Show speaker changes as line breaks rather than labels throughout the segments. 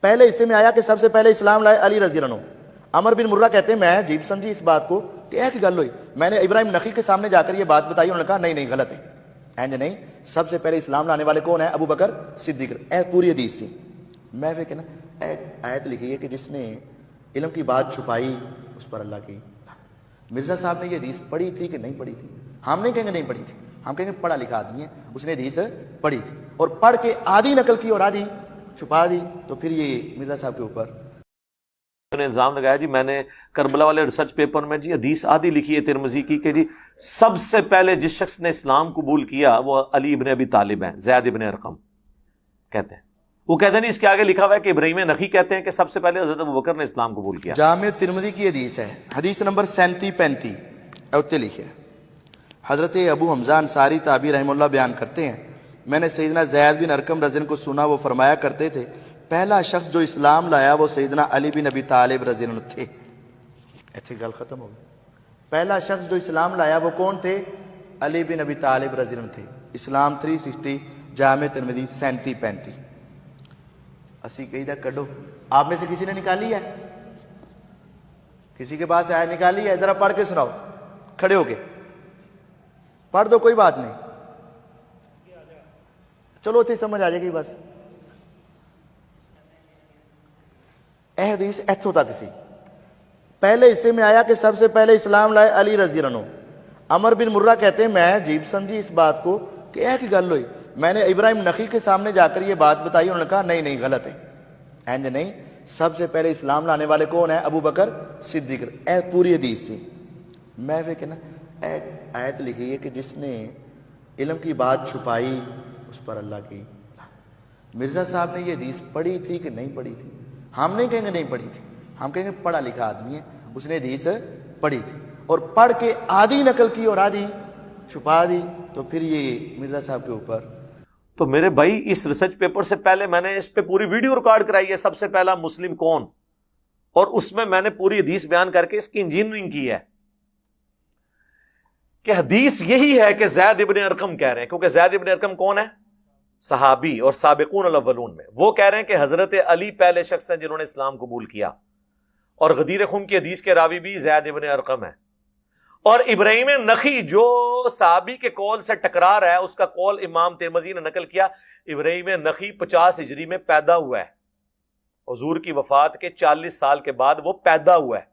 پہلے حصے میں آیا کہ سب سے پہلے اسلام لائے علی رضی اللہ عنہ۔ عمر بن مرہ کہتے ہیں میں عجیب سمجھی اس بات کو کہ ایک گل ہوئی، میں نے ابراہیم نخی کے سامنے جا کر یہ بات بتائی، انہوں نے کہا نہیں غلط ہے، اینج نہیں، سب سے پہلے اسلام لانے والے کون ہیں؟ ابو بکر صدیق۔ اے پوری حدیث سی میں پھر کہنا ایک آیت لکھی ہے کہ جس نے علم کی بات چھپائی اس پر اللہ کی۔ مرزا صاحب نے یہ حدیث پڑھی تھی کہ نہیں پڑھی تھی؟ ہم نہیں کہیں گے نہیں پڑھی تھی، ہم کہیں گے پڑھا لکھا آدمی ہے، اس نے حدیث پڑھی تھی اور پڑھ کے آدھی نقل کی اور آدھی چھپا دی، تو پھر یہ مرزا صاحب کے اوپر
نے الزام لگایا جی میں نے کربلا والے ریسرچ پیپر میں جی حدیث آدھی لکھی ہے ترمذی کی کہ جی سب سے پہلے جس شخص نے اسلام قبول کیا وہ علی ابن ابی طالب ہیں، زید ابن ارقم کہتے ہیں۔ وہ کہتے ہیں نہیں، اس کے آگے لکھا ہوا ہے کہ ابراہیم نخی کہتے ہیں کہ سب سے پہلے حضرت ابوبکر نے اسلام قبول کیا۔
جامع ترمذی کی حدیث ہے، حدیث نمبر 37-35 اوتے لکھے ہے۔ حضرت ابو حمزہ انصاری تابعی رحمہ اللہ بیان کرتے ہیں میں نے سیدنا زید بن ارقم رضی اللہ عنہ کو سنا، وہ فرمایا کرتے تھے پہلا شخص جو اسلام لایا وہ سیدنا علی بن ابی طالب رضی اللہ عنہ تھے۔ ایتھے گل ختم ہو گئی۔ پہلا شخص جو اسلام لایا وہ کون تھے؟ علی بن ابی طالب رضی اللہ عنہ تھے۔ اسلام 360 جامع ترمذی 37-35۔ اسی کہی دا کڈو، آپ میں سے کسی نے نکالی ہے؟ کسی کے پاس آیا نکالی ہے؟ ذرا پڑھ کے سناؤ کھڑے ہو کے، پڑھ دو کوئی بات نہیں، چلو اتنی سمجھ آ جائے گی بس۔ اے حدیث ایتھوں تک سی، پہلے حصے میں آیا کہ سب سے پہلے اسلام لائے علی رضی اللہ عنہ۔ عمر بن مرہ کہتے ہیں میں عجیب سمجھی اس بات کو کہ ایک گل ہوئی، میں نے ابراہیم نخی کے سامنے جا کر یہ بات بتائی، انہوں نے کہا نہیں غلط ہے، اینج نہیں، سب سے پہلے اسلام لانے والے کون ہیں؟ ابو بکر صدیق۔ اے پوری حدیث سی میں پھر کہنا ایک آیت لکھی ہے کہ جس نے علم کی بات چھپائی اس پر اللہ کی۔ مرزا صاحب نے یہ حدیث پڑھی تھی کہ نہیں پڑھی تھی؟ ہم نہیں کہیں گے نہیں پڑھی تھی، ہم کہیں گے پڑھا لکھا آدمی ہے، اس نے حدیث پڑھی تھی اور پڑھ کے آدھی نقل کی اور آدھی چھپا دی، تو پھر یہ مرزا صاحب کے اوپر۔
تو میرے بھائی اس ریسرچ پیپر سے پہلے میں نے اس پہ پوری ویڈیو ریکارڈ کرائی ہے، سب سے پہلا مسلم کون، اور اس میں نے پوری حدیث بیان کر کے اس کی انجینئرنگ کی ہے کہ حدیث یہی ہے کہ زید ابن ارقم کہہ رہے ہیں، کیونکہ زید ابن ارقم کون ہے؟ صحابی اور سابقون الاولون میں، وہ کہہ رہے ہیں کہ حضرت علی پہلے شخص ہیں جنہوں نے اسلام قبول کیا، اور غدیر خم کی حدیث کے راوی بھی زید ابن ارقم ہے، اور ابراہیم نخی جو صحابی کے قول سے ٹکرا رہا ہے اس کا قول امام ترمذی نے نقل کیا۔ ابراہیم نخی 50 ہجری میں پیدا ہوا ہے، حضور کی وفات کے 40 سال کے بعد وہ پیدا ہوا ہے۔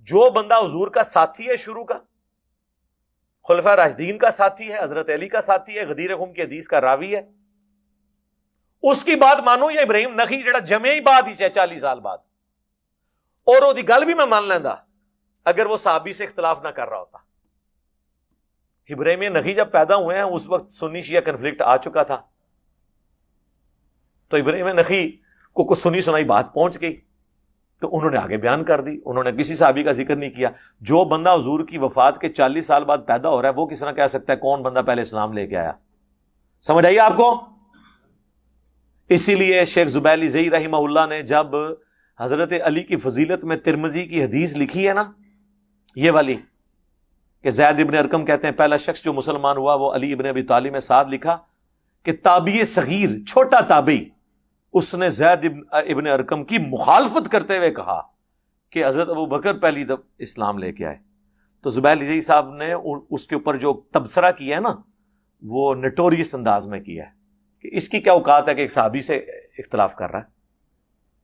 جو بندہ حضور کا ساتھی ہے شروع کا، خلفاء راشدین کا ساتھی ہے، حضرت علی کا ساتھی ہے، غدیر خم کی حدیث کا راوی ہے، اس کی بات مانو یا ابراہیم نخی جڑا جمع ہی بعد ہی 40 سال بعد، اور وہ دی گل بھی میں مان لینا اگر وہ صحابی سے اختلاف نہ کر رہا ہوتا۔ ابراہیم نخی جب پیدا ہوئے ہیں اس وقت سنی شیعہ کنفلکٹ آ چکا تھا، تو ابراہیم نخی کو کچھ سنی سنائی بات پہنچ گئی تو انہوں نے آگے بیان کر دی، انہوں نے کسی صحابی کا ذکر نہیں کیا۔ جو بندہ حضور کی وفات کے 40 سال بعد پیدا ہو رہا ہے وہ کس طرح کہہ سکتا ہے کون بندہ پہلے اسلام لے کے آیا؟ سمجھ آئیے آپ کو؟ اسی لیے شیخ زبیلی زئی رحمہ اللہ نے جب حضرت علی کی فضیلت میں ترمذی کی حدیث لکھی ہے نا، یہ والی کہ زید ابن ارقم کہتے ہیں پہلا شخص جو مسلمان ہوا وہ علی ابن ابی طالب، میں ساتھ لکھا کہ تابعی صغیر، چھوٹا تابعی، اس نے زید ابن ارقم کی مخالفت کرتے ہوئے کہا کہ حضرت ابو بکر پہلی دفعہ اسلام لے کے آئے۔ تو زبیلی زئی صاحب نے اس کے اوپر جو تبصرہ کیا ہے نا وہ نٹوریس انداز میں کیا ہے کہ اس کی کیا اوقات ہے کہ ایک صحابی سے اختلاف کر رہا ہے۔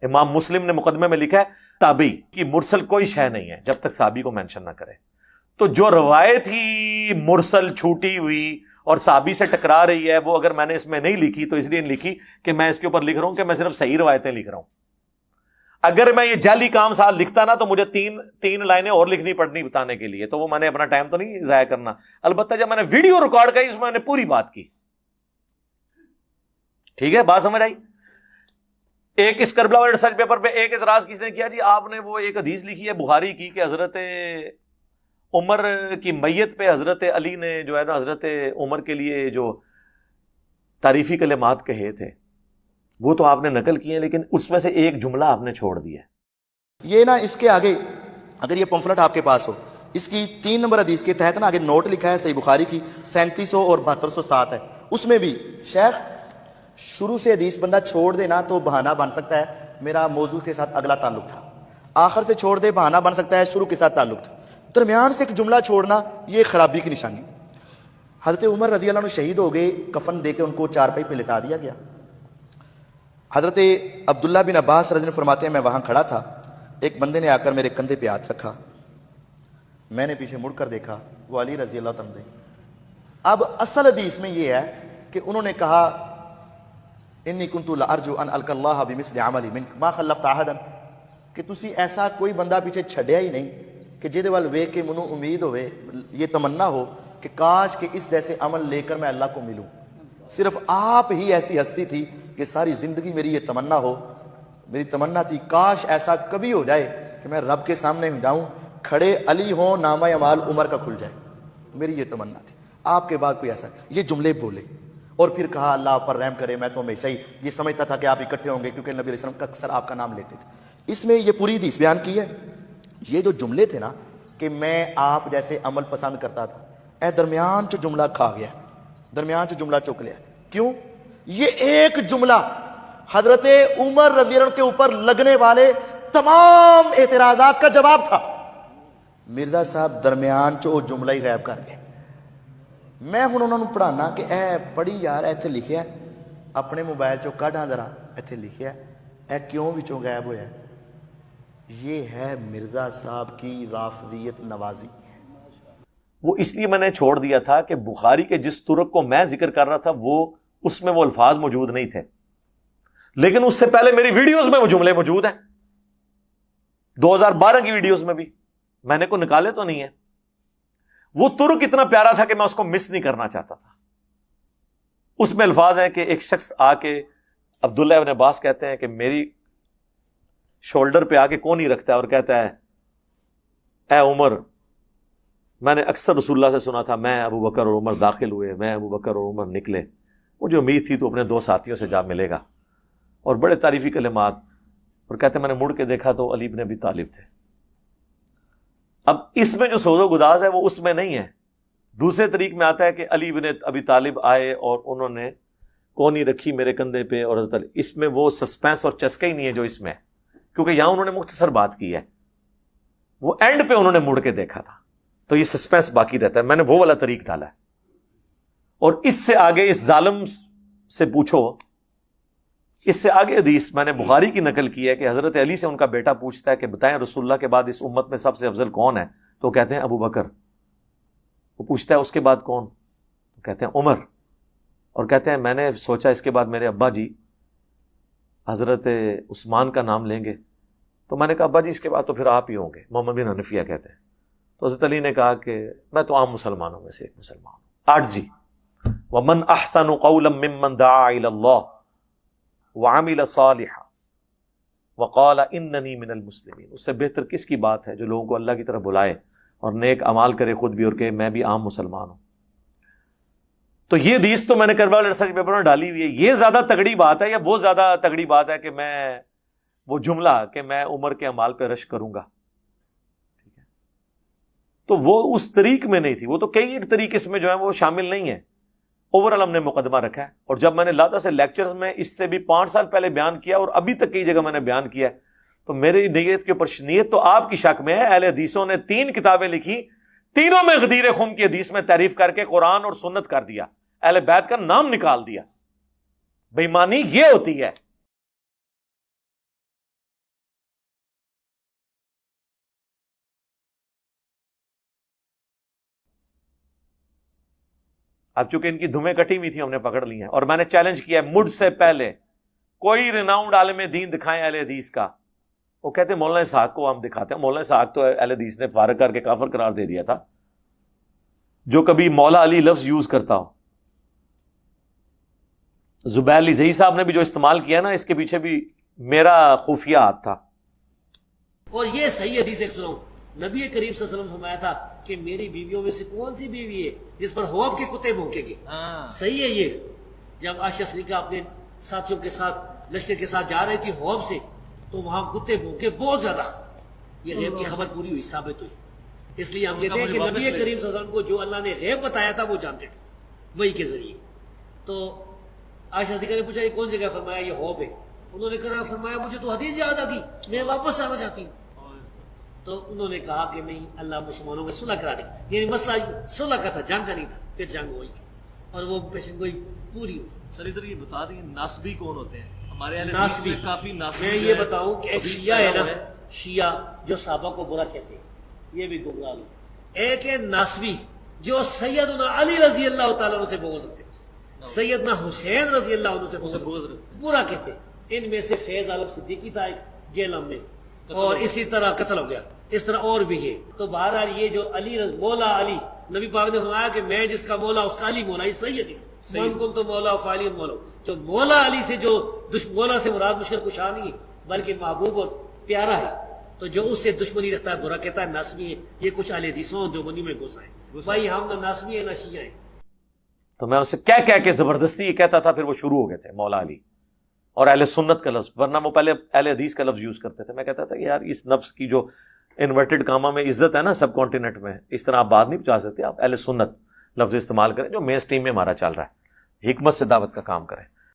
امام مسلم نے مقدمے میں لکھا ہے تابعی کی مرسل کوئی شے نہیں ہے جب تک صحابی کو مینشن نہ کرے۔ تو جو روایت ہی مرسل چھوٹی ہوئی اور صحابی سے ٹکرا رہی ہے وہ اگر میں نے اس میں نہیں لکھی تو اس لیے نہیں لکھی کہ میں اس کے اوپر لکھ رہا ہوں کہ میں صرف صحیح روایتیں لکھ رہا ہوں۔ اگر میں یہ جعلی کام ساتھ لکھتا نا تو مجھے تین لائنیں اور لکھنی پڑنی بتانے کے لیے، تو وہ میں نے اپنا ٹائم تو نہیں ضائع کرنا۔ البتہ جب میں نے ویڈیو ریکارڈ کی اس میں نے پوری بات کی۔ ٹھیک ہے، بات سمجھ آئی؟ ایک اس کربلا والے ریسرچ پیپر پہ ایک اعتراض کسی نے کیا جی آپ نے وہ ایک حدیث لکھی ہے بخاری کی کہ حضرت عمر کی میت پہ حضرت علی نے جو ہے نا حضرت عمر کے لیے جو تعریفی کلمات کہے تھے وہ تو آپ نے نقل کیے ہیں، لیکن اس میں سے ایک جملہ آپ نے چھوڑ دیا ہے۔
یہ نا اس کے آگے اگر یہ پمفلٹ آپ کے پاس ہو، اس کی 3 نمبر حدیث کے تحت نا آگے نوٹ لکھا ہے صحیح بخاری کی 3700 اور 7207 ہے، اس میں بھی شروع سے حدیث بندہ چھوڑ دے نا تو بہانہ بن سکتا ہے میرا موضوع کے ساتھ اگلا تعلق تھا، آخر سے چھوڑ دے بہانہ بن سکتا ہے شروع کے ساتھ تعلق تھا، درمیان سے ایک جملہ چھوڑنا یہ خرابی کی نشانی۔ حضرت عمر رضی اللہ عنہ شہید ہو گئے، کفن دے کے ان کو چارپائی پہ لٹا دیا گیا۔ حضرت عبداللہ بن عباس رضی اللہ عنہ فرماتے ہیں میں وہاں کھڑا تھا، ایک بندے نے آ کر میرے کندھے پہ ہاتھ رکھا، میں نے پیچھے مڑ کر دیکھا، وہ علی رضی اللہ عنہ تھے۔ اب اصل حدیث میں یہ ہے کہ انہوں نے کہا انی کنت لارجو ان القی اللہ بمثل عملی منک ما خلفت عہدا، کہ تسی ایسا کوئی بندہ پیچھے چھڈیا ہی نہیں کہ جہدے وال ویکھ کے منوں امید ہوئے، یہ تمنا ہو کہ کاش کہ اس جیسے عمل لے کر میں اللہ کو ملوں۔ صرف آپ ہی ایسی ہستی تھی کہ ساری زندگی میری یہ تمنا ہو، میری تمنا تھی کاش ایسا کبھی ہو جائے کہ میں رب کے سامنے جاؤں، کھڑے علی ہوں، نامہ اعمال عمر کا کھل جائے، میری یہ تمنا تھی۔ آپ کے بعد کوئی ایسا یہ جملے بولے اور پھر کہا اللہ پر رحم کرے، میں تو ہمیشہ ہی یہ سمجھتا تھا کہ آپ اکٹھے ہوں گے کیونکہ نبی علیہ السلام کا اکثر آپ کا نام لیتے تھے۔ اس میں یہ پوری حدیث بیان کی ہے۔ یہ جو جملے تھے نا کہ میں آپ جیسے عمل پسند کرتا تھا، اے درمیان چ جملہ کھا گیا، درمیان چ جملہ چک لیا۔ کیوں؟ یہ ایک جملہ حضرت عمر رضی اللہ عنہ کے اوپر لگنے والے تمام اعتراضات کا جواب تھا۔ مرزا صاحب درمیان چ وہ جملہ ہی غائب کر گئے۔ میں ہوں انہوں نے پڑھانا کہ اے پڑھی یار ایتھے لکھیا ہے، اپنے موبائل چو کڈاں ذرا ایتھے لکھیا ہے، اے کیوں وچوں غائب ہویا ہے؟ یہ ہے مرزا صاحب کی رافضیت نوازی۔
وہ اس لیے میں نے چھوڑ دیا تھا کہ بخاری کے جس ترک کو میں ذکر کر رہا تھا وہ اس میں وہ الفاظ موجود نہیں تھے، لیکن اس سے پہلے میری ویڈیوز میں وہ جملے موجود ہیں، 2012 کی ویڈیوز میں بھی میں نے کو نکالے تو نہیں ہے۔ وہ ترک اتنا پیارا تھا کہ میں اس کو مس نہیں کرنا چاہتا تھا۔ اس میں الفاظ ہیں کہ ایک شخص آ کے عبداللہ ابن عباس کہتے ہیں کہ میری شولڈر پہ آ کے کون ہی رکھتا ہے اور کہتا ہے اے عمر، میں نے اکثر رسول اللہ سے سنا تھا میں ابو بکر اور عمر داخل ہوئے، میں ابو بکر اور عمر نکلے، مجھے امید تھی تو اپنے دو ساتھیوں سے جا ملے گا، اور بڑے تعریفی کلمات، اور کہتے ہیں میں نے مڑ کے دیکھا تو علی بن ابی طالب تھے۔ اب اس میں جو سوز و گداز ہے وہ اس میں نہیں ہے۔ دوسرے طریق میں آتا ہے کہ علی بن ابی طالب آئے اور انہوں نے کونی رکھی میرے کندھے پہ، اور حضرت علی، اس میں وہ سسپینس اور چسکا ہی نہیں ہے جو اس میں ہے، کیونکہ یہاں انہوں نے مختصر بات کی ہے، وہ اینڈ پہ انہوں نے مڑ کے دیکھا تھا، تو یہ سسپینس باقی رہتا ہے۔ میں نے وہ والا طریق ڈالا ہے۔ اور اس سے آگے اس ظالم سے پوچھو، اس سے آگے حدیث میں نے بخاری کی نقل کی ہے کہ حضرت علی سے ان کا بیٹا پوچھتا ہے کہ بتائیں رسول اللہ کے بعد اس امت میں سب سے افضل کون ہے؟ تو کہتے ہیں ابو بکر۔ وہ پوچھتا ہے اس کے بعد کون؟ تو کہتے ہیں عمر، اور کہتے ہیں میں نے سوچا اس کے بعد میرے ابا جی حضرت عثمان کا نام لیں گے، تو میں نے کہا ابا جی اس کے بعد تو پھر آپ ہی ہوں گے، محمد بن حنفیہ کہتے ہیں۔ تو حضرت علی نے کہا کہ میں تو عام مسلمانوں میں سے ایک مسلمان ہوں۔ عاجزی، وَمَنْ أَحْسَنُ قَوْلًا مِّمَّنْ دَعَا إِلَى اللَّهِ وَعَمِلَ صَالِحًا وَقَالَ إِنَّنِي مِنَ الْمُسْلِمِينَ۔ اس سے بہتر کس کی بات ہے جو لوگوں کو اللہ کی طرف بلائے اور نیک اعمال کرے خود بھی، اور کہ میں بھی عام مسلمان ہوں۔ تو یہ حدیث تو میں نے کربلا ریسرچ پیپر میں ڈالی ہوئی ہے۔ یہ زیادہ تگڑی بات ہے، یا بہت زیادہ تگڑی بات ہے کہ میں وہ جملہ کہ میں عمر کے اعمال پہ رش کروں گا، تو وہ اس طریق میں نہیں تھی، وہ تو کئی ایک طریق اس میں جو ہے وہ شامل نہیں ہے۔ اوورال ہم نے مقدمہ رکھا ہے، اور جب میں نے لاتا سے لیکچرز میں اس سے بھی 5 سال پہلے بیان کیا اور ابھی تک کئی جگہ میں نے بیان کیا ہے، تو میری نیت کے اوپر نیت تو آپ کی شک میں ہے۔ اہل حدیثوں نے 3 کتابیں لکھی، تینوں میں غدیر خم کی حدیث میں تعریف کر کے قرآن اور سنت کر دیا، اہل بیت کا نام نکال دیا۔ بے ایمانی یہ ہوتی ہے۔ اب چونکہ ان کی دھمیں کٹی ہوئی تھی ہم نے پکڑ لی ہیں، اور میں نے چیلنج کیا ہے مجھ سے پہلے کوئی ریناؤنڈ عالم دین دکھائیں اہل حدیث کا۔ وہ کہتے ہیں مولانا اسحاق کو ہم دکھاتے ہیں۔ مولانا اسحاق تو اہل حدیث نے فارغ کر کے کافر قرار دے دیا تھا، جو کبھی مولا علی لفظ یوز کرتا ہو۔ زبیر علی زئی صاحب نے بھی جو استعمال کیا نا، اس کے پیچھے بھی میرا خفیہ ہاتھ تھا۔
اور یہ صحیح حدیث ایک سناؤں، نبی کریم صلی اللہ علیہ وسلم فرمایا تھا کہ میری بیویوں میں سے کون سی بیوی ہے جس پر حواب کے کتے بھونکیں گے؟ صحیح ہے یہ۔ جب عائشہ صدیقہ اپنے ساتھیوں کے ساتھ لشکر کے ساتھ جا رہی تھی حواب سے، تو وہاں کتے بھونکے بہت زیادہ۔ یہ غیب کی خبر پوری ہوئی، ثابت ہوئی۔ اس لیے ہم کہتے ہیں کہ نبی کریم صلی اللہ علیہ وسلم کو جو اللہ نے غیب بتایا تھا وہ جانتے تھے وحی کے ذریعے۔ تو عائشہ صدیقہ نے پوچھا یہ کون جگہ؟ فرمایا یہ حوض ہے. انہوں نے کہا فرمایا مجھے تو حدیث یاد آ گئی, میں واپس آنا چاہتی ہوں. تو انہوں نے کہا کہ نہیں, اللہ مسلمانوں میں صلح کرا دے. یعنی مسئلہ صلح کا تھا, جنگ کا نہیں تھا. پھر جنگ ہوئی اور وہ پیشن گوئی پوری ہوئی.
سر ادھر یہ بتا دیں ناسبی کون ہوتے ہیں؟ ہمارے اہل حدیث
ناسبی,
میں کافی ناسبی.
میں یہ بتاؤں کہ ایک شیعہ ہے نا, شیعہ جو صحابہ کو برا کہتے ہیں, یہ بھی گمراہ لوگ. ایک ہے ناسبی جو سیدنا علی رضی اللہ تعالیٰ عنہ سے بغض رکھتے ہیں, سیدنا حسین رضی اللہ عنہ سے بغض برا کہتے ہیں. ان میں سے فیض عالم صدیقی تھا ایک جیلم میں, اور اسی طرح قتل ہو گیا. اس طرح اور بھی ہے. تو بہرحال یہ جو علی مولا علی, نبی پاک نے فرمایا کہ میں جس کا مولا اس کا علی مولا. یہ صحیح حدیث ہے, من کنت مولا فعلی مولا. جو مولا علی سے جو مولا سے مراد مشکل کشا نہیں ہے بلکہ محبوب اور پیارا ہے, تو جو اس سے دشمنی رکھتا ہے برا کہتا ہے ناسبی ہے. یہ کچھ اہل حدیثوں جو منی میں گھس آئے. بھائی ہم نہ ناسبی ہیں نہ شیعہ ہیں.
تو میں اسے کہہ کے زبردستی یہ کہتا تھا, پھر وہ شروع ہو گئے تھے مولا علی اور اہل سنت کا لفظ, ورنہ وہ پہلے اہل حدیث کا لفظ یوز کرتے تھے. میں کہتا تھا کہ یار اس نفس کی جو انورٹڈ کاما میں عزت ہے نا سب کانٹیننٹ میں, اس طرح آپ بات نہیں پہنچا سکتے. آپ اہل سنت لفظ استعمال کریں جو مین سٹریم میں ہمارا چل رہا ہے, حکمت سے دعوت کا کام کریں.